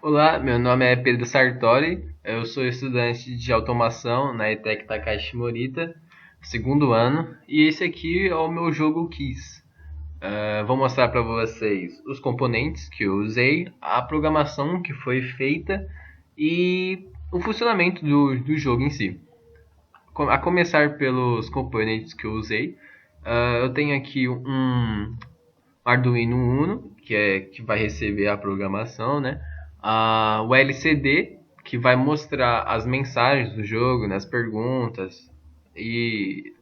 Olá, meu nome é Pedro Sartori, eu sou estudante de automação na ETEC Takashi Morita, segundo ano, e esse aqui é o meu jogo Kiss. Vou mostrar para vocês os componentes que eu usei, a programação que foi feita e o funcionamento do jogo em si. A começar pelos componentes que eu usei, eu tenho aqui um Arduino Uno, que vai receber a programação, né? O LCD, que vai mostrar as mensagens do jogo, né? As perguntas e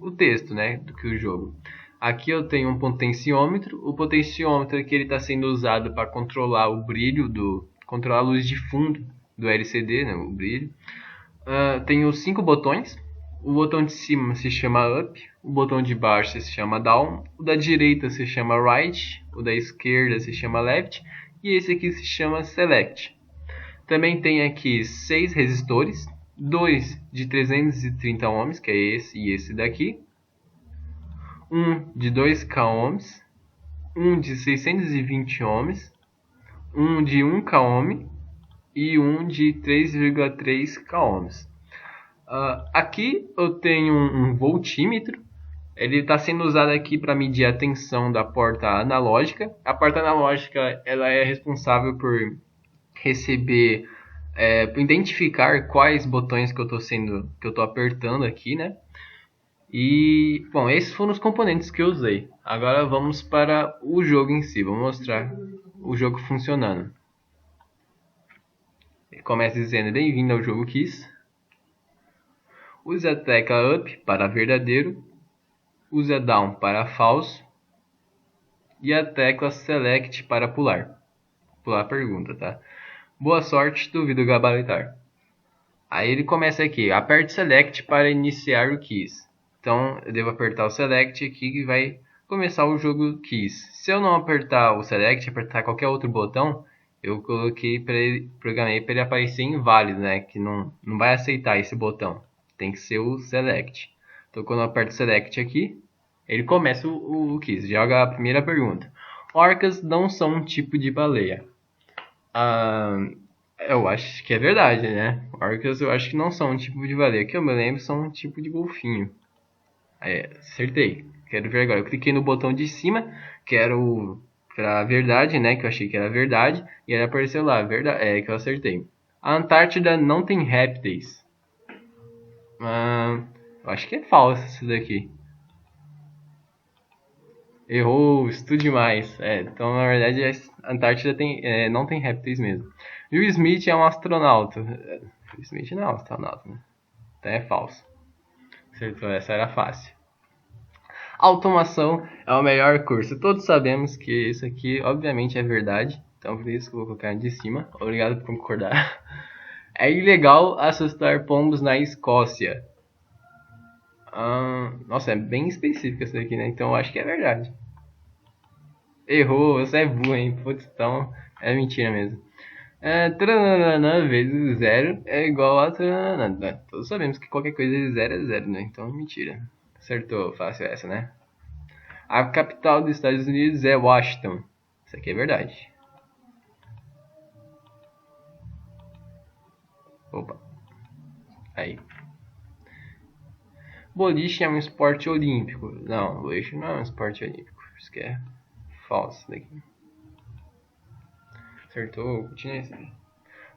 o texto, né? Do que o jogo. Aqui eu tenho um potenciômetro. O potenciômetro aqui ele está sendo usado para controlar o brilho controlar a luz de fundo do LCD, né? O brilho. Tenho 5 botões. O botão de cima se chama Up, o botão de baixo se chama Down, o da direita se chama Right, o da esquerda se chama Left e esse aqui se chama Select. Também tem aqui 6 resistores, 2 de 330 ohms, que é esse e esse daqui, um de 2K ohms, um de 620 ohms, um de 1K ohm e um de 3,3K ohms. Aqui eu tenho um voltímetro. Ele está sendo usado aqui para medir a tensão da porta analógica. A porta analógica ela é responsável por receber, por identificar quais botões que eu estou apertando aqui, né? E bom, esses foram os componentes que eu usei. Agora vamos para o jogo em si. Vou mostrar o jogo funcionando. Ele começa dizendo: bem-vindo ao jogo Kiss. Use a tecla Up para verdadeiro, use a Down para falso e a tecla Select para pular. Pular a pergunta, tá? Boa sorte, duvido gabaritar. Aí ele começa aqui, aperte Select para iniciar o Kiss. Então eu devo apertar o Select aqui que vai começar o jogo Kiss. Se eu não apertar o Select, apertar qualquer outro botão, eu programei para ele aparecer inválido, né? Que não vai aceitar esse botão. Tem que ser o Select. Então quando eu aperto Select aqui, ele começa o Kiss. Joga a primeira pergunta. Orcas não são um tipo de baleia. Eu acho que é verdade, né? Orcas eu acho que não são um tipo de baleia. Que eu me lembro são um tipo de golfinho. Acertei. Quero ver agora. Eu cliquei no botão de cima, que era a verdade, né? Que eu achei que era verdade. E aí apareceu lá, verdade, que eu acertei. A Antártida não tem répteis. Eu acho que é falso isso daqui. Errou, estude mais. Então, na verdade, a Antártida não tem répteis mesmo. Will Smith é um astronauta. Will Smith não é um astronauta, né? Então é falso. Acertou, essa era fácil. Automação é o melhor curso. Todos sabemos que isso aqui, obviamente, é verdade. Então, por isso que eu vou colocar de cima. Obrigado por concordar. É ilegal assustar pombos na Escócia. Nossa, é bem específico isso aqui, né? Então eu acho que é verdade. Errou, você é burro, hein? Putz, então é mentira mesmo. Trananana vezes zero é igual a trananana. Todos sabemos que qualquer coisa de zero é zero, né? Então mentira. Acertou, fácil essa, né? A capital dos Estados Unidos é Washington. Isso aqui é verdade. Opa. Aí. Boliche é um esporte olímpico. Não, boliche não é um esporte olímpico. Isso que é falso daqui. Acertou, continua assim.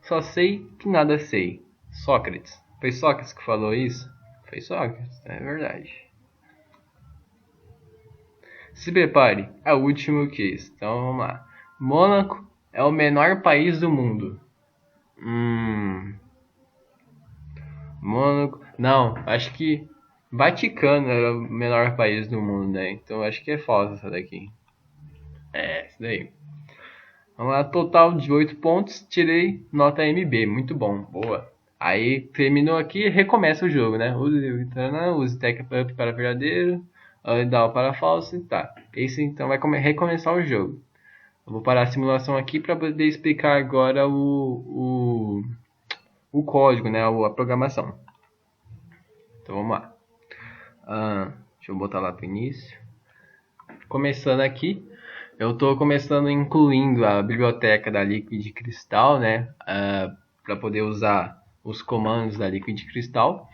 Só sei que nada sei. Sócrates. Foi Sócrates que falou isso? Foi Sócrates, é verdade. Se prepare, é o último quiz. Então vamos lá. Mônaco é o menor país do mundo. Mônaco. Não, acho que Vaticano era o menor país do mundo, né? Então acho que é falso essa daqui. Isso daí. Vamos lá, total de 8 pontos, tirei nota MB, muito bom, boa. Aí terminou aqui, recomeça o jogo, né? Use tech up para verdadeiro, down para falso, tá. Esse então vai recomeçar o jogo. Eu vou parar a simulação aqui para poder explicar agora o código, né? A programação. Então vamos lá. Deixa eu botar lá para o início. Começando aqui. Eu estou começando incluindo a biblioteca da Liquid Crystal, né, para poder usar os comandos da Liquid Crystal.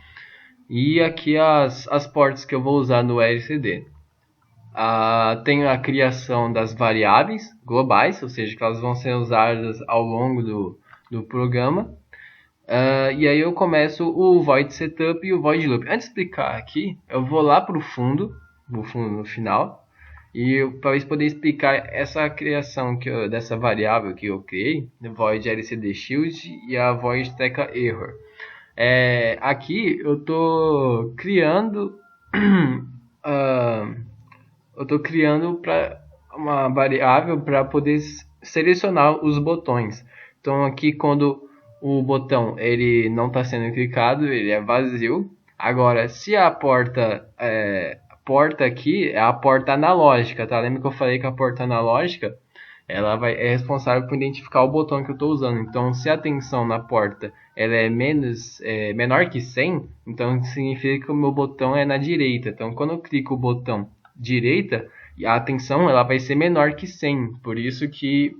E aqui as portas que eu vou usar no LCD. Tenho a criação das variáveis globais, ou seja, que elas vão ser usadas ao longo do programa. E aí eu começo o void setup e o void loop. Antes de explicar aqui, eu vou lá para o fundo no final, e para poder explicar essa criação dessa variável que eu criei, void lcd shield e a void stack error. Aqui eu estou criando uma variável para poder selecionar os botões. Então aqui quando o botão ele não está sendo clicado, ele é vazio. Agora, se a porta aqui é a porta analógica, tá? Lembra que eu falei que a porta analógica ela é responsável por identificar o botão que eu estou usando. Então, se a tensão na porta ela é menor que 100, então significa que o meu botão é na direita. Então, quando eu clico o botão direita, a tensão ela vai ser menor que 100. Por isso que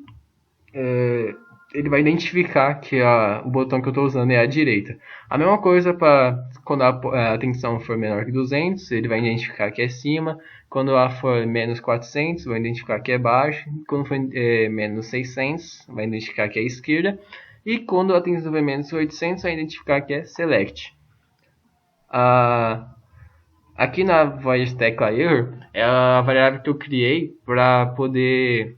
ele vai identificar que o botão que eu estou usando é a direita. A mesma coisa para quando a tensão for menor que 200, ele vai identificar que é cima. Quando ela for menos 400, vai identificar que é baixo. Quando for menos 600, vai identificar que é esquerda. E quando a tensão for menos 800, vai identificar que é select. Aqui na void stack error é a variável que eu criei para poder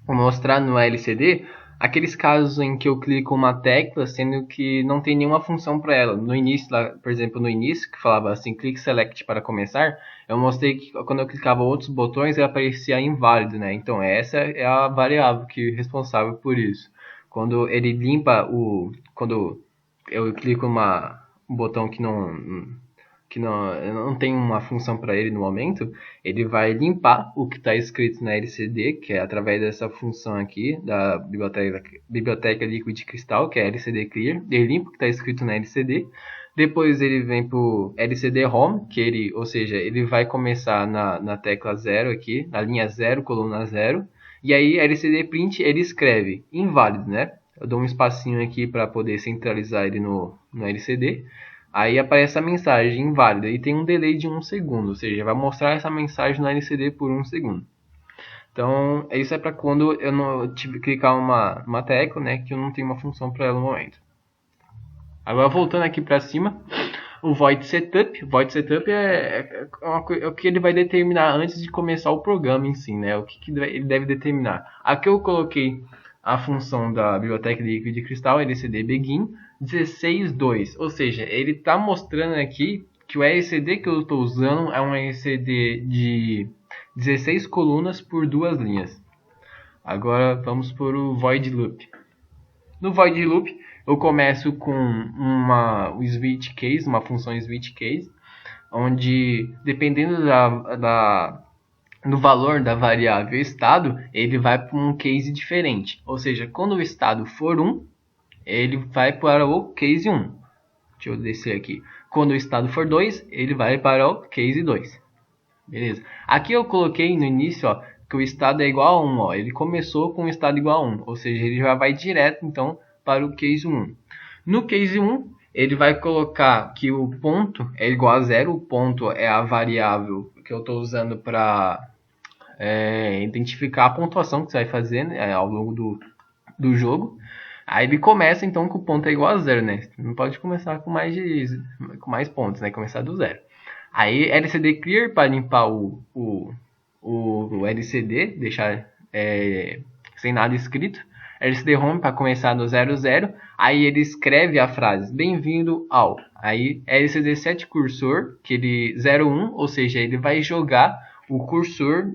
mostrar no LCD aqueles casos em que eu clico uma tecla, sendo que não tem nenhuma função para ela. No início, por exemplo, no início, que falava assim, clique select para começar, eu mostrei que quando eu clicava outros botões, ele aparecia inválido, né? Então essa é a variável que é responsável por isso. Quando ele limpa quando eu clico um botão que não tem uma função para ele no momento, ele vai limpar o que está escrito na LCD, que é através dessa função aqui da biblioteca Liquid Crystal, que é LCD Clear. Ele limpa o que está escrito na LCD. Depois ele vem para o LCD Home, ou seja, ele vai começar na tecla 0 aqui, na linha 0, coluna 0. E aí LCD Print ele escreve inválido, né? Eu dou um espacinho aqui para poder centralizar ele no LCD. Aí aparece a mensagem inválida e tem um delay de 1 segundo, ou seja, vai mostrar essa mensagem no LCD por 1 segundo. Então, isso é para quando eu não clicar uma tecla, né, que eu não tenho uma função para ela no momento. Agora, voltando aqui para cima, o void setup. Void setup é o que ele vai determinar antes de começar o programa em si, né? O que ele deve determinar. Aqui eu coloquei a função da biblioteca de Liquid Crystal, LCD Begin, 16.2, ou seja, ele está mostrando aqui que o LCD que eu estou usando é um LCD de 16 colunas por 2 linhas. Agora vamos para o Void Loop. No Void Loop eu começo com uma switch case, uma função switch case, onde dependendo do valor da variável estado, ele vai para um case diferente. Ou seja, quando o estado for 1, ele vai para o case 1. Deixa eu descer aqui. Quando o estado for 2, ele vai para o case 2. Beleza? Aqui eu coloquei no início, ó, que o estado é igual a 1. Ó. Ele começou com o estado igual a 1. Ou seja, ele já vai direto então para o case 1. No case 1, ele vai colocar que o ponto é igual a 0. O ponto é a variável que eu estou usando para identificar a pontuação que você vai fazer, né, ao longo do jogo. Aí ele começa então com o ponto é igual a 0, né? Não pode começar com mais pontos, né? Começar do 0. Aí LCD Clear para limpar o LCD, deixar sem nada escrito. LCD Home para começar no 00. Aí ele escreve a frase bem-vindo ao. Aí LCD Set Cursor, que ele 01, ou seja, ele vai jogar o cursor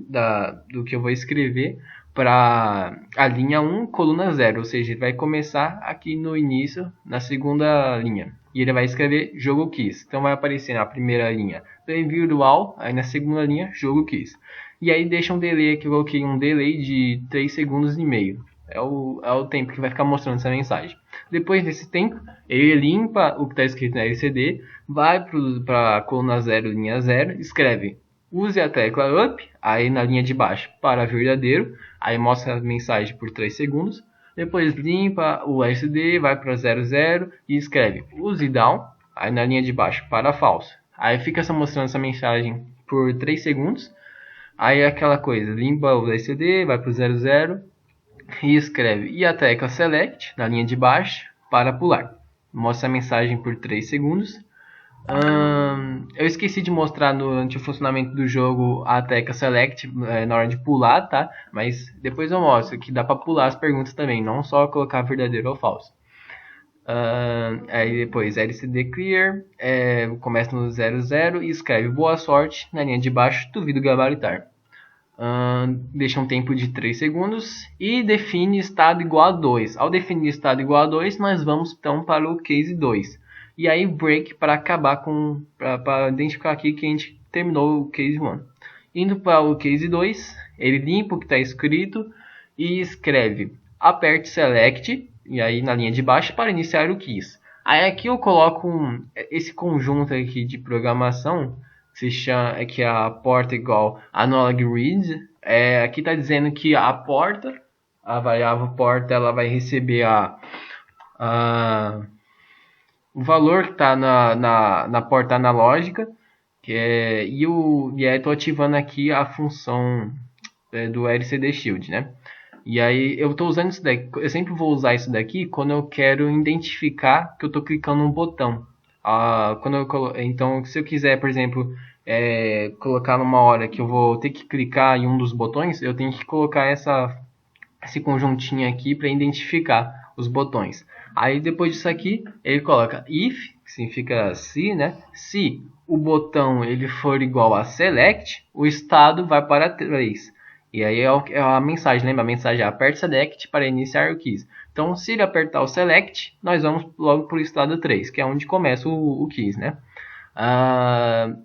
do que eu vou escrever para a linha 1, coluna 0, ou seja, ele vai começar aqui no início, na segunda linha, e ele vai escrever jogo keys. Então vai aparecer na primeira linha bem-vindo ao, aí na segunda linha jogo keys. E aí deixa um delay aqui, eu coloquei um delay de 3 segundos e meio. É o tempo que vai ficar mostrando essa mensagem. Depois desse tempo, ele limpa o que está escrito na LCD, vai para a coluna 0, linha 0, escreve use a tecla Up, aí na linha de baixo para verdadeiro, aí mostra a mensagem por 3 segundos. Depois limpa o LCD, vai para 00 e escreve use Down, aí na linha de baixo para falso. Aí fica só mostrando essa mensagem por 3 segundos. Aí é aquela coisa, limpa o LCD, vai para o 00 e escreve e a tecla Select na linha de baixo para pular. Mostra a mensagem por 3 segundos. Eu esqueci de mostrar durante o funcionamento do jogo a tecla Select na hora de pular, tá? Mas depois eu mostro que dá para pular as perguntas também, não só colocar verdadeiro ou falso. Aí depois LCD Clear, começa no 00 e escreve boa sorte na linha de baixo, duvido gabaritar. Deixa um tempo de 3 segundos e define estado igual a 2. Ao definir estado igual a 2, nós vamos então para o case 2. E aí break para acabar com, para identificar aqui que a gente terminou o case 1. Indo para o case 2, ele limpa o que está escrito e escreve aperte select, e aí na linha de baixo para iniciar o keys. Aí aqui eu coloco esse conjunto aqui de programação, se chama, que é a porta igual analog read. Aqui está dizendo que a porta, a variável porta, ela vai receber o valor que está na porta analógica, e aí estou ativando aqui a função do LCD Shield, né? E aí eu estou usando isso daqui, eu sempre vou usar isso daqui quando eu quero identificar que eu estou clicando num botão. Então, se eu quiser, por exemplo, colocar numa hora que eu vou ter que clicar em um dos botões, eu tenho que colocar esse conjuntinho aqui para identificar os botões. Aí depois disso aqui, ele coloca if, que significa se, né? Se o botão ele for igual a select, o estado vai para 3. E aí é a mensagem, lembra? A mensagem é aperte select para iniciar o keys. Então, se ele apertar o select, nós vamos logo para o estado 3, que é onde começa o keys, né?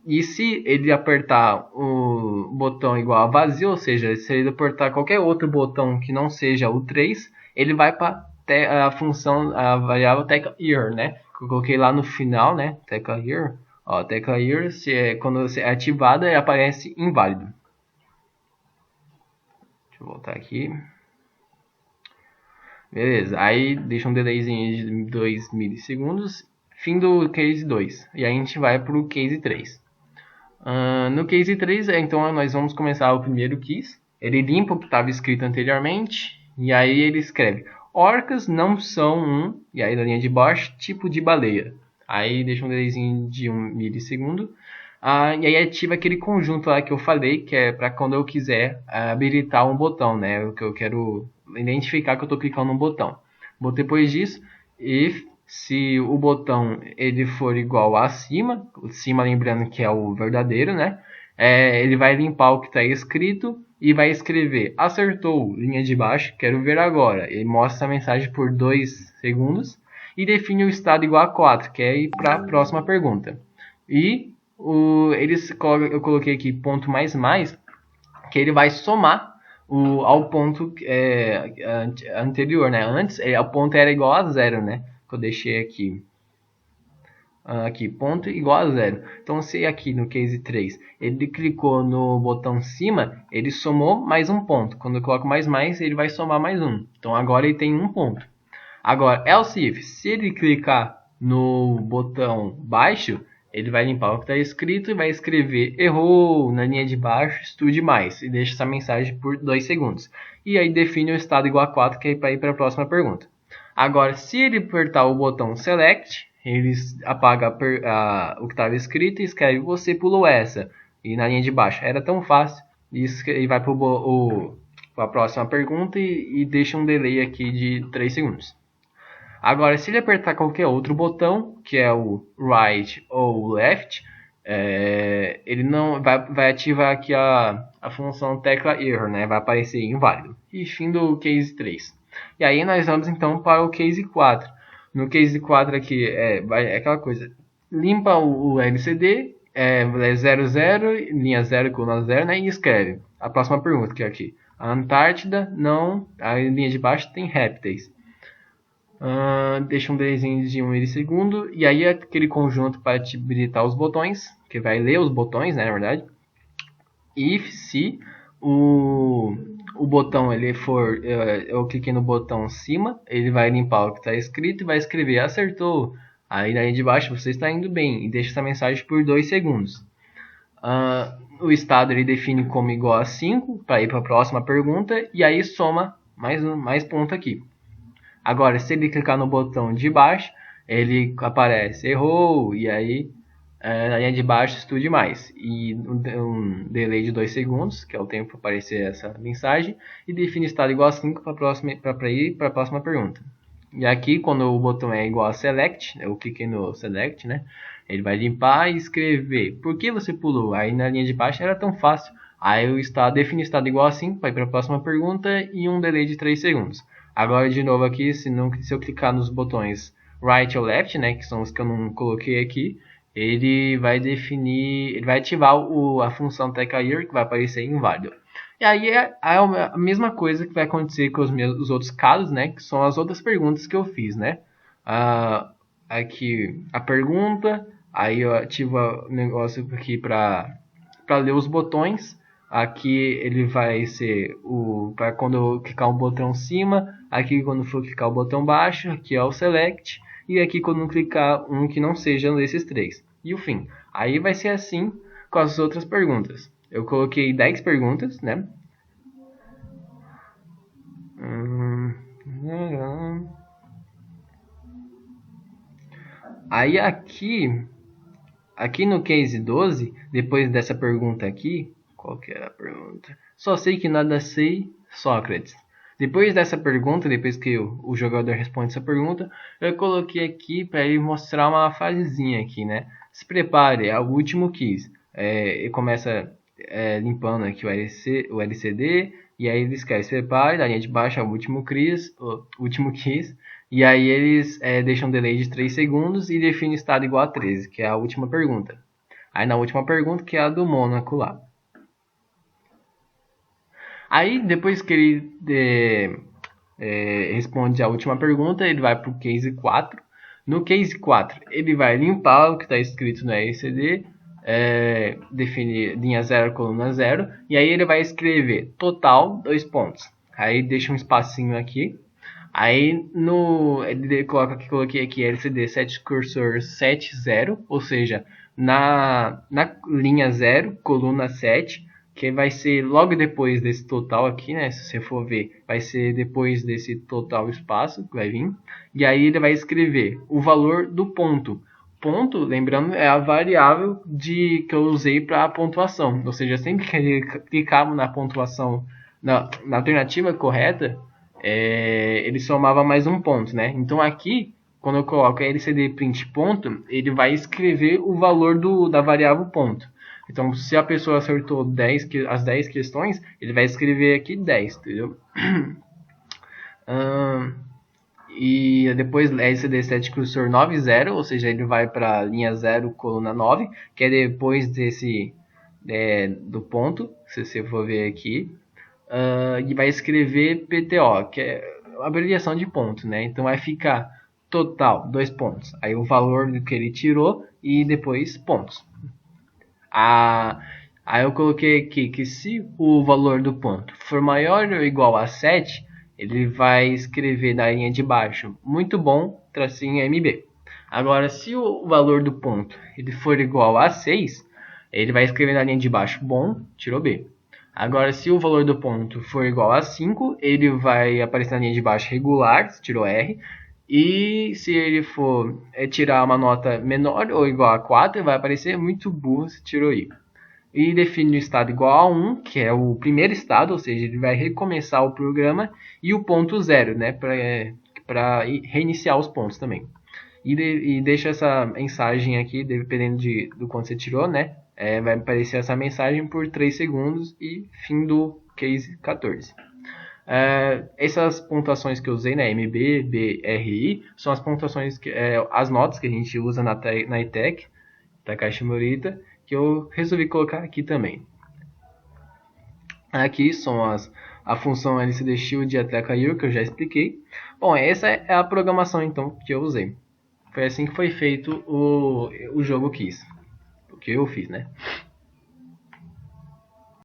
E se ele apertar o botão igual a vazio, ou seja, se ele apertar qualquer outro botão que não seja o 3, ele vai para a função, a variável tecla here, né? Que eu coloquei lá no final, né? Tecla here. Ó, tecla here, quando é ativada, aparece inválido. Deixa eu voltar aqui. Beleza, aí deixa um delayzinho de 2 milissegundos. Fim do case 2. E aí a gente vai para o case 3. No case 3, então nós vamos começar o primeiro keys. Ele limpa o que estava escrito anteriormente. E aí ele escreve: orcas não são e aí na linha de baixo, tipo de baleia. Aí deixa um delayzinho de 1 milissegundo. E aí ativa aquele conjunto lá que eu falei, que é para quando eu quiser habilitar um botão, né? O que eu quero identificar que eu estou clicando no botão. Depois disso, if, se o botão ele for igual a acima, lembrando que é o verdadeiro, né? Ele vai limpar o que está escrito e vai escrever acertou, linha de baixo, quero ver agora. Ele mostra a mensagem por 2 segundos e define o estado igual a 4, que é ir para a próxima pergunta. E eu coloquei aqui ponto mais, que ele vai somar ao ponto anterior, né? Antes o ponto era igual a 0, né? Que eu deixei aqui. Aqui, ponto igual a 0. Então, se aqui no case 3 ele clicou no botão cima, ele somou mais um ponto. Quando eu coloco mais, ele vai somar mais um. Então, agora ele tem um ponto. Agora, else if, se ele clicar no botão baixo, ele vai limpar o que está escrito e vai escrever errou na linha de baixo, estude mais. E deixa essa mensagem por 2 segundos. E aí define o estado igual a 4, que é para ir para a próxima pergunta. Agora, se ele apertar o botão select, ele apaga o que estava escrito e escreve você pulou essa. E na linha de baixo era tão fácil. E vai para a próxima pergunta e deixa um delay aqui de 3 segundos. Agora, se ele apertar qualquer outro botão, que é o right ou left, ele não vai ativar aqui a função tecla error, né? Vai aparecer inválido. E fim do case 3. E aí nós vamos então para o case 4. No case 4 aqui é aquela coisa, limpa o LCD, 00, linha 0 coluna 0, né? E escreve a próxima pergunta, que é aqui. A Antártida não, a linha de baixo tem répteis. Deixa um desenho de 1 milissegundo. E aí aquele conjunto para habilitar os botões, que vai ler os botões, né, na verdade. if se o botão ele for, eu cliquei no botão cima, ele vai limpar o que está escrito e vai escrever acertou. Aí na linha de baixo você está indo bem e deixa essa mensagem por 2 segundos. O estado ele define como igual a 5 para ir para a próxima pergunta e aí soma mais ponto aqui. Agora, se ele clicar no botão de baixo, ele aparece errou e aí na linha de baixo estude mais e um delay de 2 segundos, que é o tempo para aparecer essa mensagem, e define estado igual a 5 para ir para a próxima pergunta. E aqui, quando o botão é igual a select, eu cliquei no select, né? Ele vai limpar e escrever por que você pulou. Aí na linha de baixo era tão fácil. Aí o estado define estado igual a 5 para ir para a próxima pergunta e um delay de 3 segundos. Agora de novo aqui, se eu clicar nos botões right ou left, né, que são os que eu não coloquei aqui, ele vai ativar a função TechEar, que vai aparecer inválido. E aí é a mesma coisa que vai acontecer com os outros casos, né, que são as outras perguntas que eu fiz, né. Aqui a pergunta, aí eu ativo o negócio aqui para ler os botões. Aqui ele vai ser para quando eu clicar o botão cima, aqui quando for clicar o botão baixo, aqui é o select, e aqui quando eu clicar um que não seja desses três. E o fim. Aí vai ser assim com as outras perguntas. Eu coloquei 10 perguntas, né? Aí aqui no case 12, depois dessa pergunta aqui, qual que era a pergunta? Só sei que nada sei, Sócrates. Depois dessa pergunta, depois que o jogador responde essa pergunta, eu coloquei aqui para ele mostrar uma frasezinha aqui, né? Se prepare, é o último quiz. Ele começa limpando aqui o LCD, e aí ele escreve se prepare, da linha de baixo é o último quiz. E aí eles deixam um delay de 3 segundos e definem estado igual a 13, que é a última pergunta. Aí na última pergunta, que é a do Mônaco lá. Aí depois que ele responde a última pergunta, ele vai para o case 4. No case 4, ele vai limpar o que está escrito no LCD, definir linha 0, coluna 0, e aí ele vai escrever total, 2 pontos. Aí deixa um espacinho aqui. Aí ele coloquei aqui LCD set cursor 70, ou seja, na linha 0, coluna 7, que vai ser logo depois desse total aqui, né? Se você for ver, vai ser depois desse total espaço que vai vir. E aí ele vai escrever o valor do ponto. Ponto, lembrando, é a variável que eu usei para a pontuação. Ou seja, sempre que ele clicava na pontuação, na alternativa correta, ele somava mais um ponto, né? Então aqui, quando eu coloco LCD print ponto, ele vai escrever o valor da variável ponto. Então, se a pessoa acertou as 10 questões, ele vai escrever aqui 10, entendeu? E depois LCD set cursor 90, ou seja, ele vai para a linha 0, coluna 9, que é depois do ponto, se você for ver aqui. E vai escrever PTO, que é a abreviação de ponto, né? Então vai ficar total, 2 pontos. Aí o valor do que ele tirou e depois pontos. Aí eu coloquei aqui que se o valor do ponto for maior ou igual a 7, ele vai escrever na linha de baixo, muito bom, tracinho MB. Agora, se o valor do ponto ele for igual a 6, ele vai escrever na linha de baixo, bom, tirou B. Agora, se o valor do ponto for igual a 5, ele vai aparecer na linha de baixo regular, tirou R. E se ele for tirar uma nota menor ou igual a 4, vai aparecer muito burro, se tirou I. E define o estado igual a 1, que é o primeiro estado, ou seja, ele vai recomeçar o programa, e o ponto 0, né, para reiniciar os pontos também. E deixa essa mensagem aqui, dependendo do quanto você tirou, né, vai aparecer essa mensagem por 3 segundos e fim do case 14. Essas pontuações que eu usei, né, MB, B, R, I, são as pontuações, as notas que a gente usa na ETEC, Takashi Morita, que eu resolvi colocar aqui também. Aqui são a função LCD Shield e a TechEar, que eu já expliquei. Bom, essa é a programação então que eu usei. Foi assim que foi feito o jogo Kiss, o que eu fiz, né?